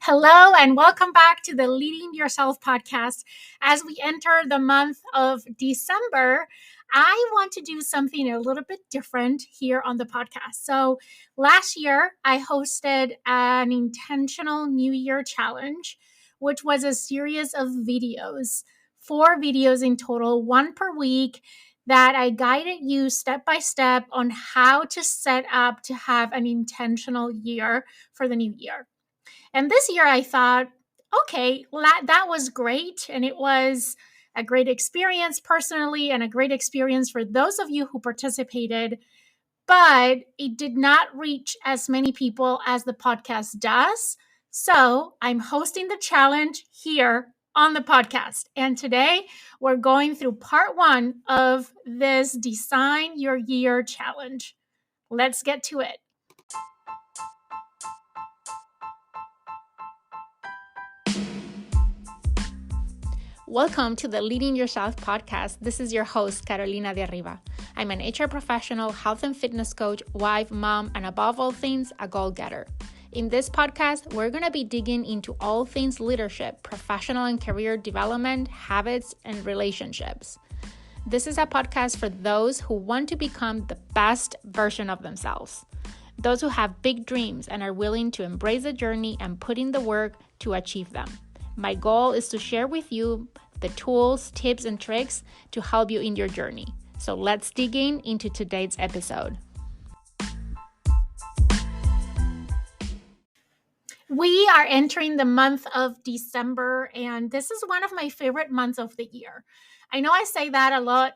Hello, and welcome back to the Leading Yourself podcast. As we enter the month of December, I want to do something a little bit different here on the podcast. So, last year, I hosted an intentional New Year challenge, which was a series of videos, 4 videos in total, one per week, that I guided you step by step on how to set up to have an intentional year for the new year. And this year I thought, okay, that was great. And it was a great experience personally and a great experience for those of you who participated. But it did not reach as many people as the podcast does. So I'm hosting the challenge here on the podcast. And today we're going through part 1 of this Design Your Year challenge. Let's get to it. Welcome to the Leading Yourself podcast. This is your host, Carolina de Arriba. I'm an HR professional, health and fitness coach, wife, mom, and above all things, a goal-getter. In this podcast, we're going to be digging into all things leadership, professional and career development, habits, and relationships. This is a podcast for those who want to become the best version of themselves. Those who have big dreams and are willing to embrace the journey and put in the work to achieve them. My goal is to share with you the tools, tips, and tricks to help you in your journey. So let's dig into today's episode. We are entering the month of December, and this is one of my favorite months of the year. I know I say that a lot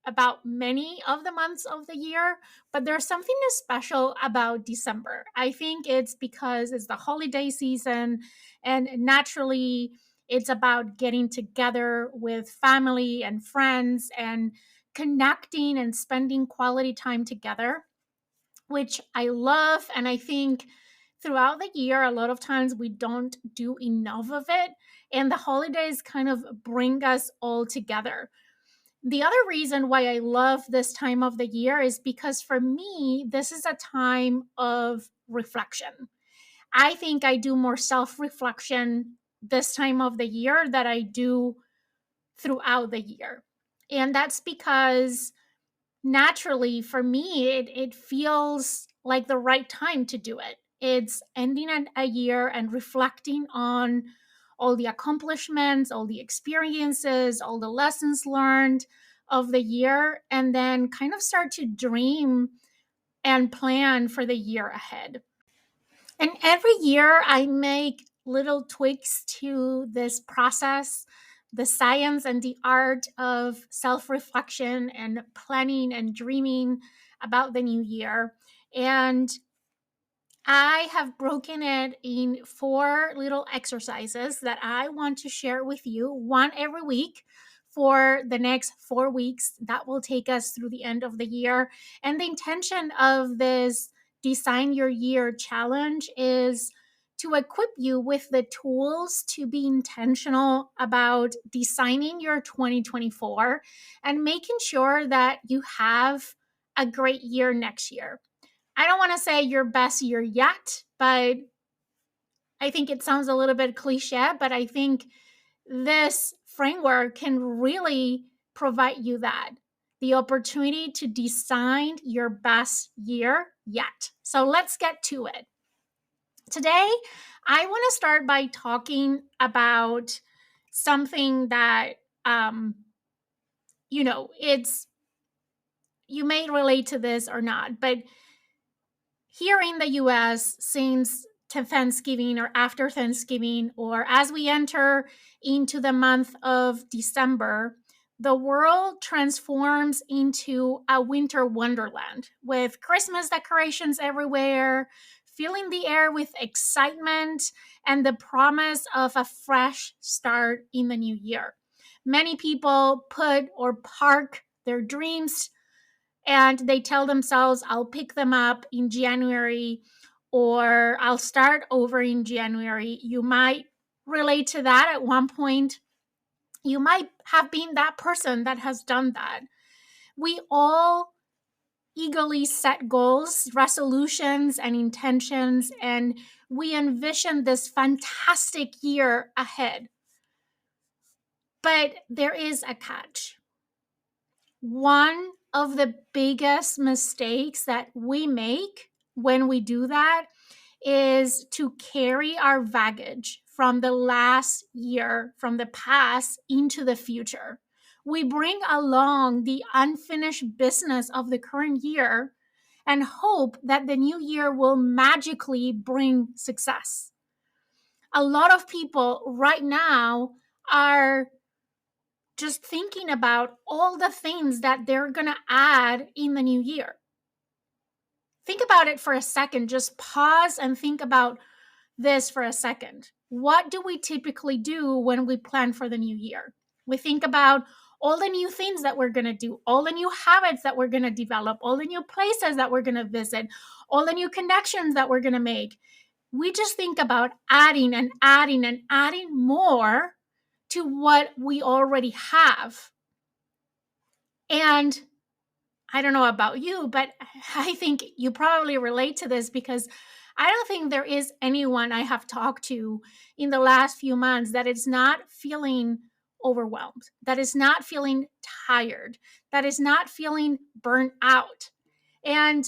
about many of the months of the year, but there's something special about December. I think it's because it's the holiday season, and naturally it's about getting together with family and friends and connecting and spending quality time together, which I love. And I think throughout the year, a lot of times we don't do enough of it, and the holidays kind of bring us all together. The other reason why I love this time of the year is because for me, this is a time of reflection. I think I do more self reflection this time of the year than I do throughout the year. And that's because naturally for me, it feels like the right time to do it. It's ending a year and reflecting on all the accomplishments, all the experiences, all the lessons learned of the year, and then kind of start to dream and plan for the year ahead. And every year I make little tweaks to this process, the science and the art of self reflection and planning and dreaming about the new year. And I have broken it in 4 little exercises that I want to share with you, one every week for the next 4 weeks. That will take us through the end of the year. And the intention of this Design Your Year challenge is to equip you with the tools to be intentional about designing your 2024 and making sure that you have a great year next year. I don't want to say your best year yet, but I think it sounds a little bit cliche, but I think this framework can really provide you that the opportunity to design your best year yet. So let's get to it. Today, I want to start by talking about something that, it's, you may relate to this or not, but here in the US, since to Thanksgiving or after Thanksgiving, or as we enter into the month of December, the world transforms into a winter wonderland with Christmas decorations everywhere, filling the air with excitement and the promise of a fresh start in the new year. Many people put or park their dreams and they tell themselves, I'll pick them up in January or I'll start over in January. You might relate to that at one point. You might have been that person that has done that. We all eagerly set goals, resolutions, and intentions, and we envision this fantastic year ahead. But there is a catch. One of the biggest mistakes that we make when we do that is to carry our baggage from the last year, from the past, into the future. We bring along the unfinished business of the current year and hope that the new year will magically bring success. A lot of people right now are just thinking about all the things that they're going to add in the new year. Think about it for a second. Just pause and think about this for a second. What do we typically do when we plan for the new year? We think about all the new things that we're going to do, all the new habits that we're going to develop, all the new places that we're going to visit, all the new connections that we're going to make. We just think about adding and adding and adding more to what we already have. And I don't know about you, but I think you probably relate to this because I don't think there is anyone I have talked to in the last few months that is not feeling overwhelmed, that is not feeling tired, that is not feeling burnt out. And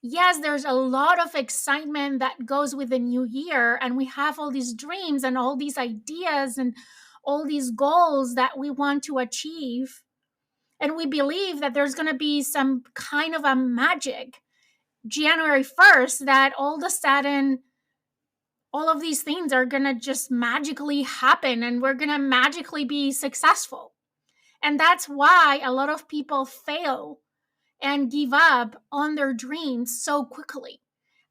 yes, there's a lot of excitement that goes with the new year, and we have all these dreams and all these ideas and all these goals that we want to achieve. And we believe that there's going to be some kind of a magic January 1st that all of a sudden all of these things are going to just magically happen and we're going to magically be successful. And that's why a lot of people fail and give up on their dreams so quickly.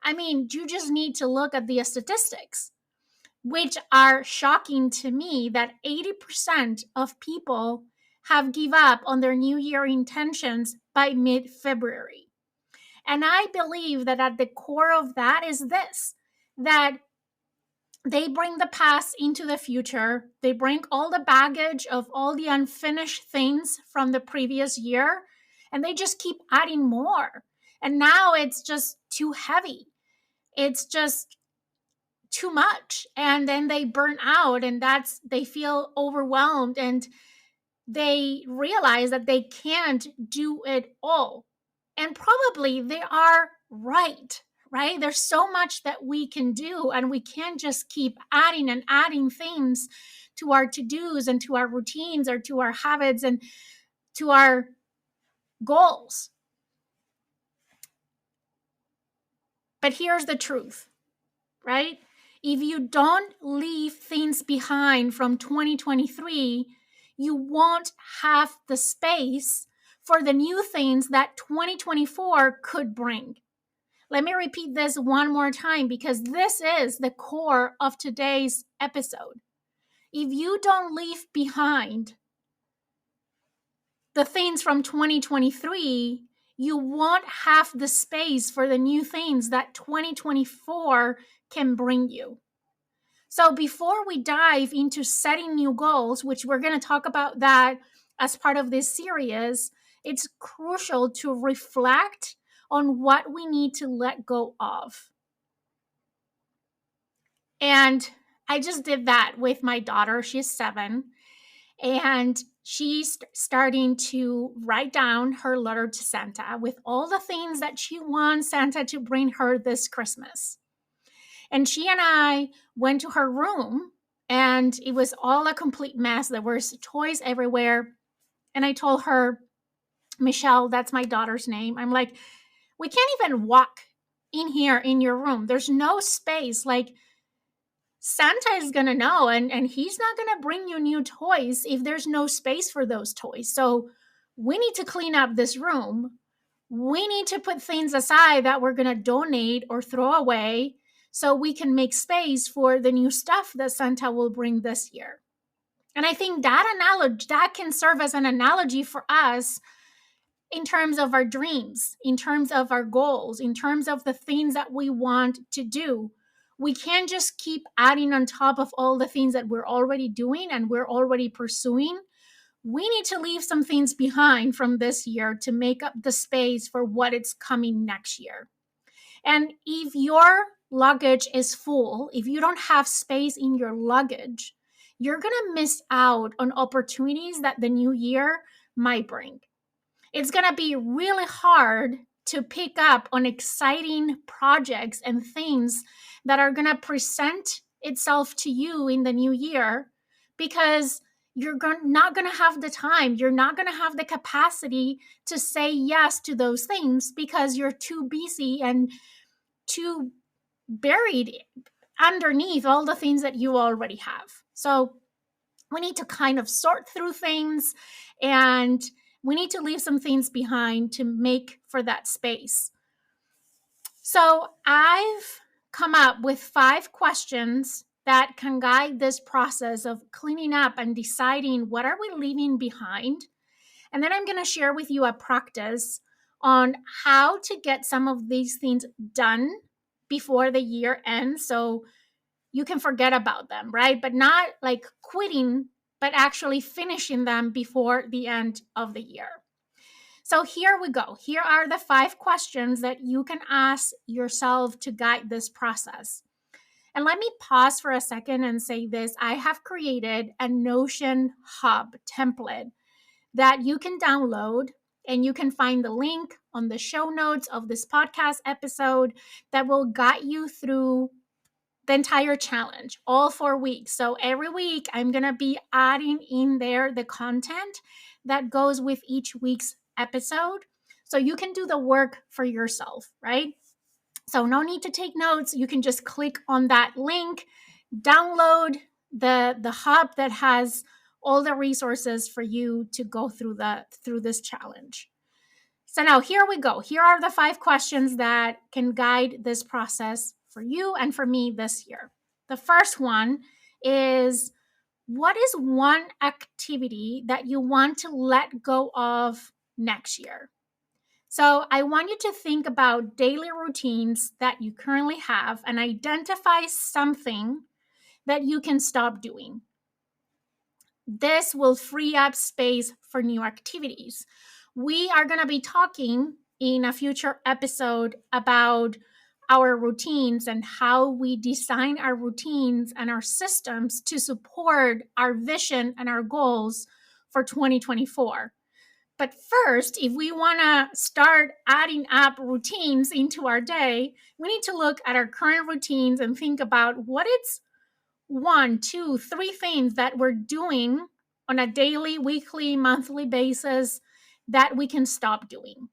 I mean, you just need to look at the statistics, which are shocking to me, that 80% of people have give up on their New Year intentions by mid-February. And I believe that at the core of that is this, that they bring the past into the future. They bring all the baggage of all the unfinished things from the previous year, and they just keep adding more. And now it's just too heavy. It's just too much. And then they burn out, and they feel overwhelmed, and they realize that they can't do it all. And probably they are right? There's so much that we can do, and we can't just keep adding and adding things to our to-dos and to our routines or to our habits and to our goals. But here's the truth, right? If you don't leave things behind from 2023, you won't have the space for the new things that 2024 could bring. Let me repeat this one more time because this is the core of today's episode. If you don't leave behind the things from 2023, you won't have the space for the new things that 2024 can bring you. So before we dive into setting new goals, which we're going to talk about that as part of this series, it's crucial to reflect on what we need to let go of. And I just did that with my daughter. She's 7. And she's starting to write down her letter to Santa with all the things that she wants Santa to bring her this Christmas. And she and I went to her room, and it was all a complete mess. There were toys everywhere. And I told her, Michelle, that's my daughter's name. I'm like, we can't even walk in here in your room. There's no space. Like, Santa is going to know, and he's not going to bring you new toys if there's no space for those toys. So we need to clean up this room. We need to put things aside that we're going to donate or throw away so we can make space for the new stuff that Santa will bring this year. And I think that can serve as an analogy for us in terms of our dreams, in terms of our goals, in terms of the things that we want to do. We can't just keep adding on top of all the things that we're already doing and we're already pursuing. We need to leave some things behind from this year to make up the space for what is coming next year. And if your luggage is full, if you don't have space in your luggage, you're going to miss out on opportunities that the new year might bring. It's going to be really hard to pick up on exciting projects and things that are going to present itself to you in the new year because you're not going to have the time. You're not going to have the capacity to say yes to those things because you're too busy and too buried underneath all the things that you already have. So we need to kind of sort through things, and we need to leave some things behind to make for that space. So I've come up with 5 questions that can guide this process of cleaning up and deciding what are we leaving behind. And then I'm going to share with you a practice on how to get some of these things done before the year ends so you can forget about them, right? But not like quitting, but actually finishing them before the end of the year. So here we go. Here are the 5 questions that you can ask yourself to guide this process. And let me pause for a second and say this. I have created a Notion Hub template that you can download, and you can find the link on the show notes of this podcast episode that will guide you through the entire challenge, all 4 weeks. So every week, I'm going to be adding in there the content that goes with each week's episode. So you can do the work for yourself, right? So no need to take notes. You can just click on that link, download the hub that has all the resources for you to go through this challenge. So now here we go. Here are the 5 questions that can guide this process for you and for me this year. The first one is, what is one activity that you want to let go of next year? So I want you to think about daily routines that you currently have and identify something that you can stop doing. This will free up space for new activities. We are going to be talking in a future episode about our routines and how we design our routines and our systems to support our vision and our goals for 2024. But first, if we want to start adding up routines into our day, we need to look at our current routines and think about what it's 1, 2, 3 things that we're doing on a daily, weekly, monthly basis that we can stop doing.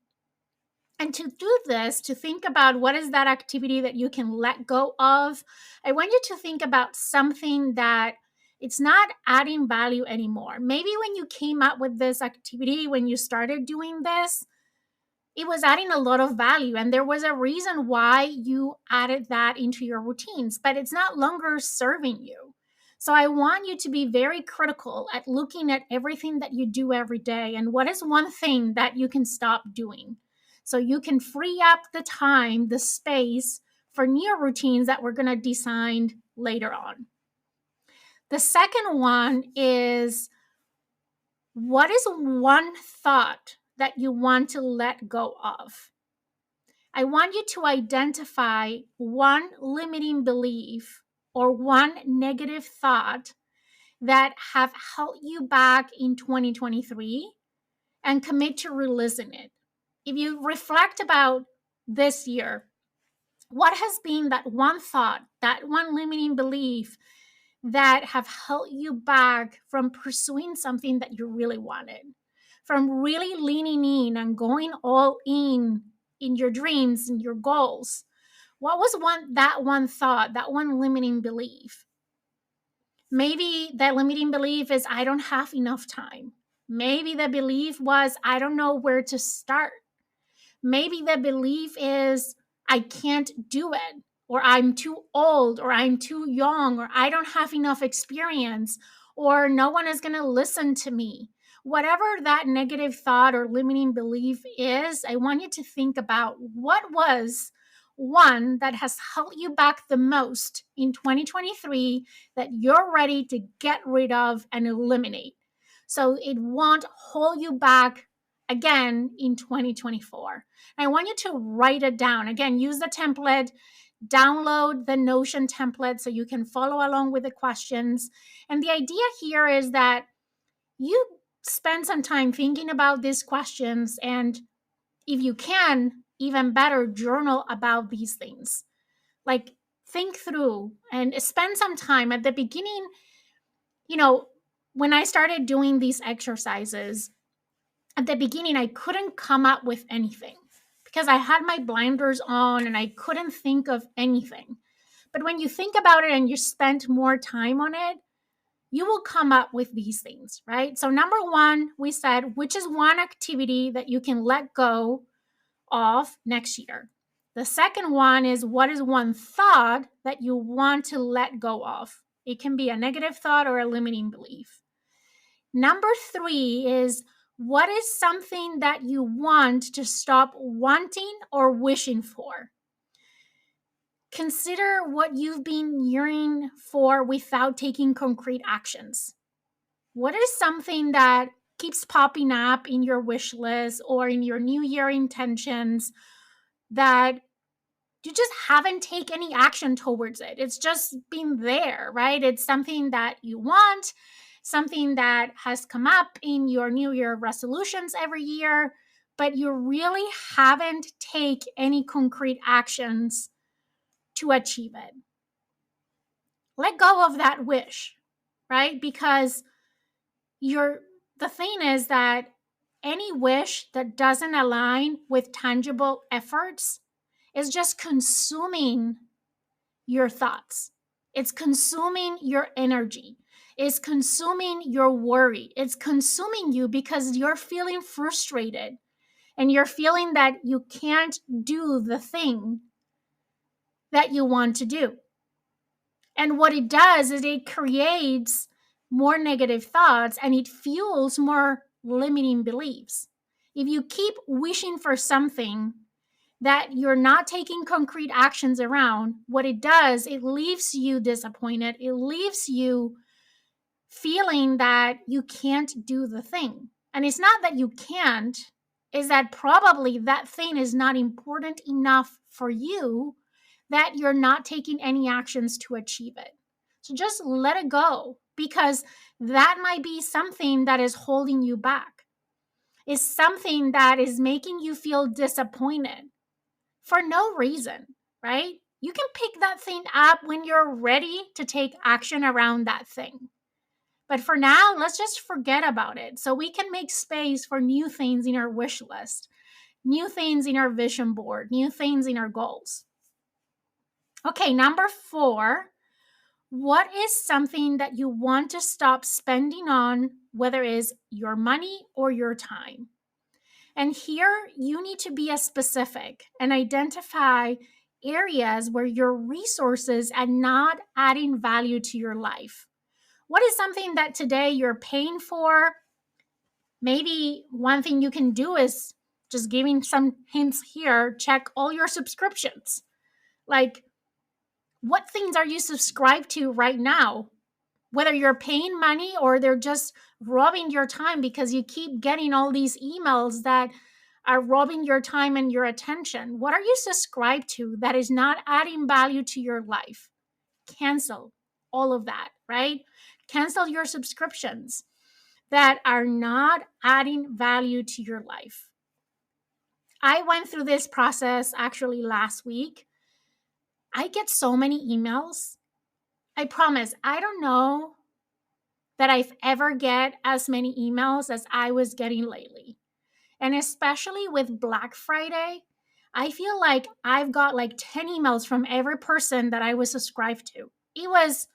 And to do this, to think about what is that activity that you can let go of, I want you to think about something that it's not adding value anymore. Maybe when you came up with this activity, when you started doing this, it was adding a lot of value and there was a reason why you added that into your routines, but it's not longer serving you. So I want you to be very critical at looking at everything that you do every day and what is one thing that you can stop doing so you can free up the time, the space for new routines that we're going to design later on. The second one is, what is one thought that you want to let go of? I want you to identify one limiting belief or one negative thought that have held you back in 2023 and commit to releasing it. If you reflect about this year, what has been that one thought, that one limiting belief that have held you back from pursuing something that you really wanted, from really leaning in and going all in your dreams and your goals? What was that one thought, that one limiting belief? Maybe that limiting belief is, I don't have enough time. Maybe the belief was, I don't know where to start. Maybe the belief is, I can't do it, or I'm too old, or I'm too young, or I don't have enough experience, or no one is going to listen to me. Whatever that negative thought or limiting belief is, I want you to think about what was one that has held you back the most in 2023 that you're ready to get rid of and eliminate, so it won't hold you back again in 2024. And I want you to write it down. Again, use the template download the Notion template so you can follow along with the questions. And the idea here is that you spend some time thinking about these questions, and if you can, even better, journal about these things. Like, think through and spend some time at the beginning. When I started doing these exercises, at the beginning, I couldn't come up with anything because I had my blinders on and I couldn't think of anything. But when you think about it and you spend more time on it, you will come up with these things, right? So, number one, we said, which is one activity that you can let go of next year? The second one is, what is one thought that you want to let go of? It can be a negative thought or a limiting belief. Number three is, what is something that you want to stop wanting or wishing for? Consider what you've been yearning for without taking concrete actions. What is something that keeps popping up in your wish list or in your New Year intentions that you just haven't taken any action towards it? It's just been there, right? It's something that you want, something that has come up in your New Year resolutions every year, but you really haven't taken any concrete actions to achieve it. Let go of that wish, right? Because the thing is that any wish that doesn't align with tangible efforts is just consuming your thoughts. It's consuming your energy. It's consuming your worry. It's consuming you because you're feeling frustrated and you're feeling that you can't do the thing that you want to do. And what it does is it creates more negative thoughts and it fuels more limiting beliefs. If you keep wishing for something that you're not taking concrete actions around, what it does, it leaves you disappointed. It leaves you feeling that you can't do the thing. And it's not that you can't, is that probably that thing is not important enough for you that you're not taking any actions to achieve it. So just let it go, because that might be something that is holding you back. Is something that is making you feel disappointed for no reason, right? You can pick that thing up when you're ready to take action around that thing. But for now, let's just forget about it so we can make space for new things in our wish list, new things in our vision board, new things in our goals. Okay, number 4, what is something that you want to stop spending on, whether it is your money or your time? And here you need to be as specific and identify areas where your resources are not adding value to your life. What is something that today you're paying for? Maybe one thing you can do is, just giving some hints here, check all your subscriptions. Like, what things are you subscribed to right now? Whether you're paying money or they're just robbing your time because you keep getting all these emails that are robbing your time and your attention. What are you subscribed to that is not adding value to your life? Cancel all of that, right? Cancel your subscriptions that are not adding value to your life. I went through this process actually last week. I get so many emails. I promise, I don't know that I've ever get as many emails as I was getting lately. And especially with Black Friday, I feel like I've got like 10 emails from every person that I was subscribed to. It was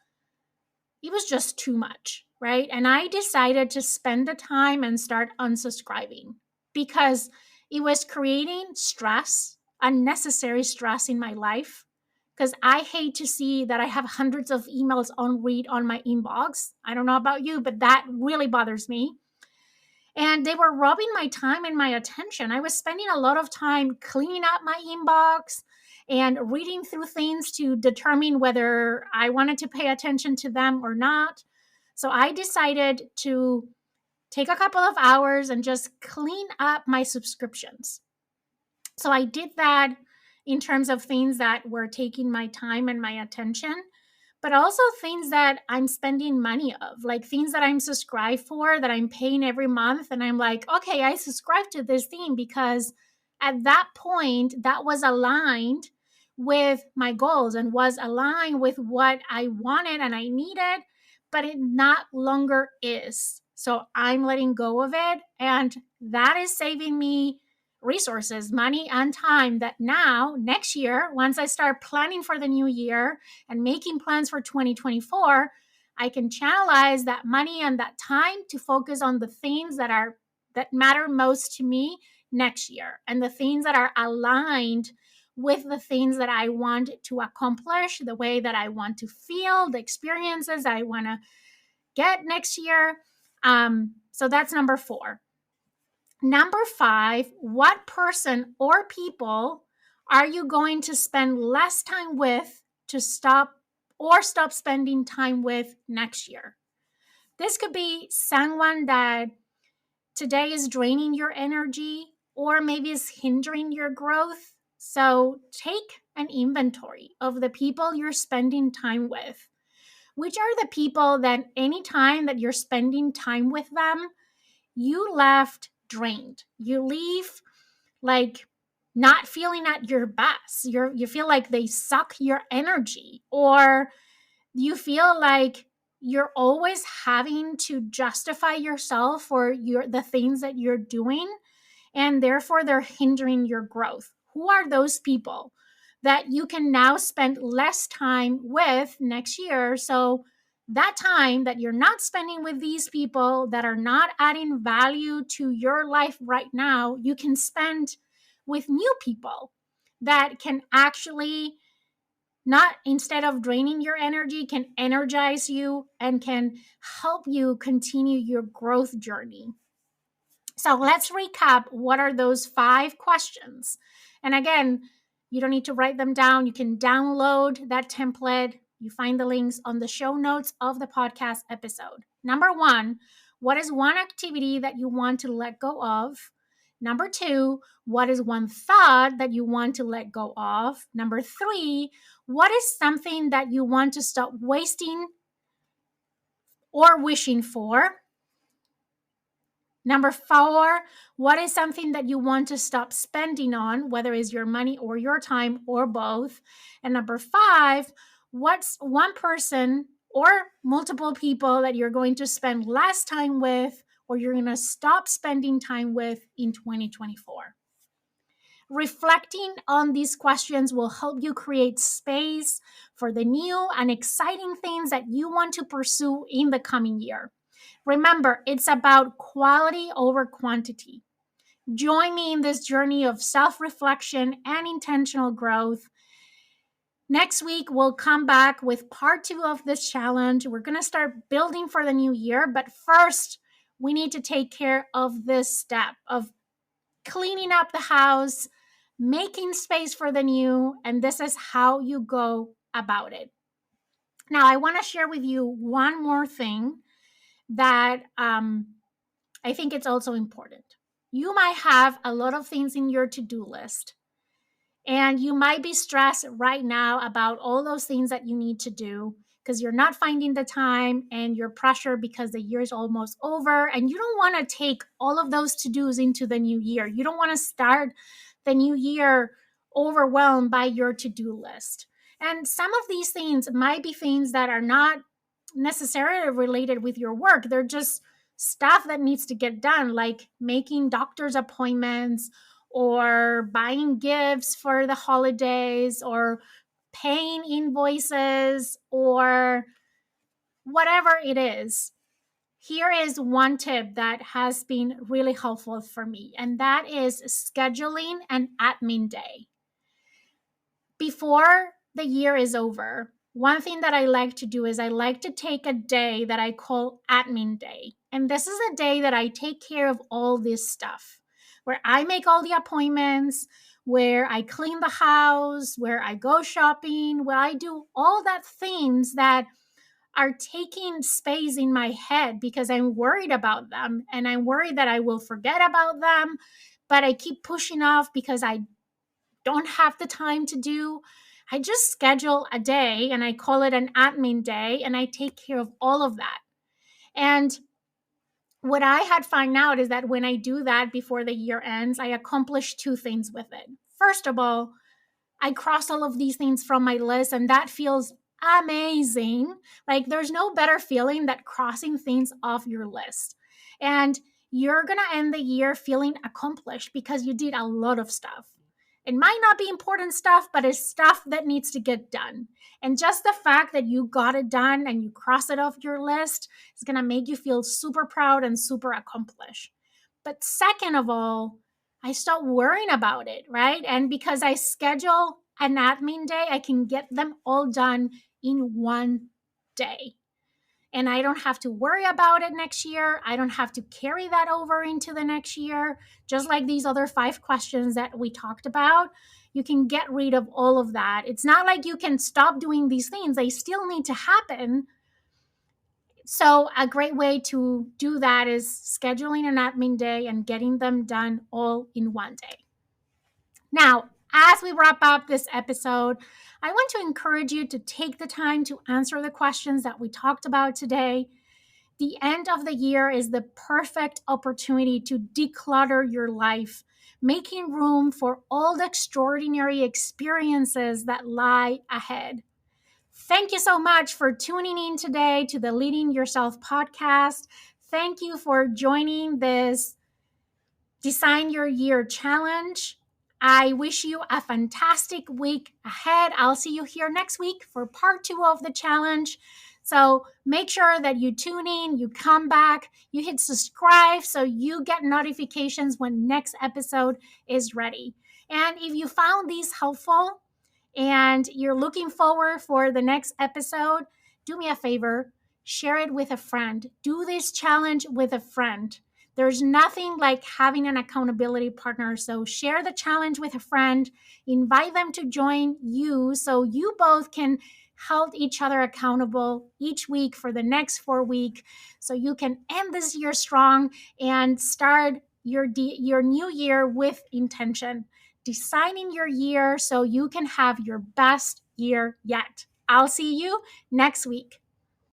just too much, right? And I decided to spend the time and start unsubscribing because it was creating stress, unnecessary stress in my life. Because I hate to see that I have hundreds of emails unread on my inbox. I don't know about you, but that really bothers me. And they were robbing my time and my attention. I was spending a lot of time cleaning up my inbox and reading through things to determine whether I wanted to pay attention to them or not. So I decided to take a couple of hours and just clean up my subscriptions. So I did that, in terms of things that were taking my time and my attention, but also things that I'm spending money of, like things that I'm subscribed for, that I'm paying every month. And I'm like, okay, I subscribe to this thing because at that point that was aligned with my goals and was aligned with what I wanted and I needed, but it not longer is. So I'm letting go of it. And that is saving me resources, money, and time that now, next year, once I start planning for the new year and making plans for 2024, I can channelize that money and that time to focus on the things that matter most to me next year, and the things that are aligned with the things that I want to accomplish, the way that I want to feel, the experiences I want to get next year. So that's number 4. Number 5, what person or people are you going to spend less time with to stop spending time with next year? This could be someone that today is draining your energy or maybe is hindering your growth. So take an inventory of the people you're spending time with. Which are the people that anytime that you're spending time with them, you left drained. You leave like not feeling at your best. You feel like they suck your energy, or you feel like you're always having to justify yourself for the things that you're doing, and therefore they're hindering your growth. Who are those people that you can now spend less time with next year? So that time that you're not spending with these people that are not adding value to your life right now, you can spend with new people that can actually, not, instead of draining your energy, can energize you and can help you continue your growth journey. So let's recap. What are those 5 questions? And again, you don't need to write them down. You can download that template. You find the links on the show notes of the podcast episode. Number 1, what is one activity that you want to let go of? Number 2, what is one thought that you want to let go of? Number 3, what is something that you want to stop wasting or wishing for? Number 4, what is something that you want to stop spending on, whether it's your money or your time or both? And number 5, what's one person or multiple people that you're going to spend less time with, or you're going to stop spending time with in 2024? Reflecting on these questions will help you create space for the new and exciting things that you want to pursue in the coming year. Remember, it's about quality over quantity. Join me in this journey of self-reflection and intentional growth. Next week, we'll come back with part 2 of this challenge. We're going to start building for the new year, but first, we need to take care of this step of cleaning up the house, making space for the new, and this is how you go about it. Now, I want to share with you one more thing that I think it's also important. You might have a lot of things in your to-do list, and you might be stressed right now about all those things that you need to do because you're not finding the time, and you're pressured because the year is almost over, and you don't want to take all of those to-dos into the new year. You don't want to start the new year overwhelmed by your to-do list. And some of these things might be things that are not necessarily related with your work. They're just stuff that needs to get done, like making doctor's appointments or buying gifts for the holidays or paying invoices or whatever it is. Here is one tip that has been really helpful for me, and that is scheduling an admin day. Before the year is over, one thing that I like to do is I like to take a day that I call admin day. And this is a day that I take care of all this stuff, where I make all the appointments, where I clean the house, where I go shopping, where I do all that things that are taking space in my head because I'm worried about them, and I'm worried that I will forget about them, but I keep pushing off because I don't have the time to do, I just schedule a day and I call it an admin day and I take care of all of that. And what I had found out is that when I do that before the year ends, I accomplish two things with it. First of all, I cross all of these things from my list, and that feels amazing. Like, there's no better feeling than crossing things off your list. And you're going to end the year feeling accomplished because you did a lot of stuff. It might not be important stuff, but it's stuff that needs to get done. And just the fact that you got it done and you cross it off your list is going to make you feel super proud and super accomplished. But second of all, I stop worrying about it, right? And because I schedule an admin day, I can get them all done in one day. And I don't have to worry about it next year. I don't have to carry that over into the next year. Just like these other 5 questions that we talked about, you can get rid of all of that. It's not like you can stop doing these things, they still need to happen. So, a great way to do that is scheduling an admin day and getting them done all in one day. Now, as we wrap up this episode, I want to encourage you to take the time to answer the questions that we talked about today. The end of the year is the perfect opportunity to declutter your life, making room for all the extraordinary experiences that lie ahead. Thank you so much for tuning in today to the Leading Yourself podcast. Thank you for joining this Design Your Year challenge. I wish you a fantastic week ahead. I'll see you here next week for part 2 of the challenge. So make sure that you tune in, you come back, you hit subscribe so you get notifications when next episode is ready. And if you found these helpful and you're looking forward for the next episode, do me a favor, share it with a friend. Do this challenge with a friend. There's nothing like having an accountability partner. So share the challenge with a friend, invite them to join you so you both can hold each other accountable each week for the next 4 weeks so you can end this year strong and start your new year with intention. Designing your year so you can have your best year yet. I'll see you next week.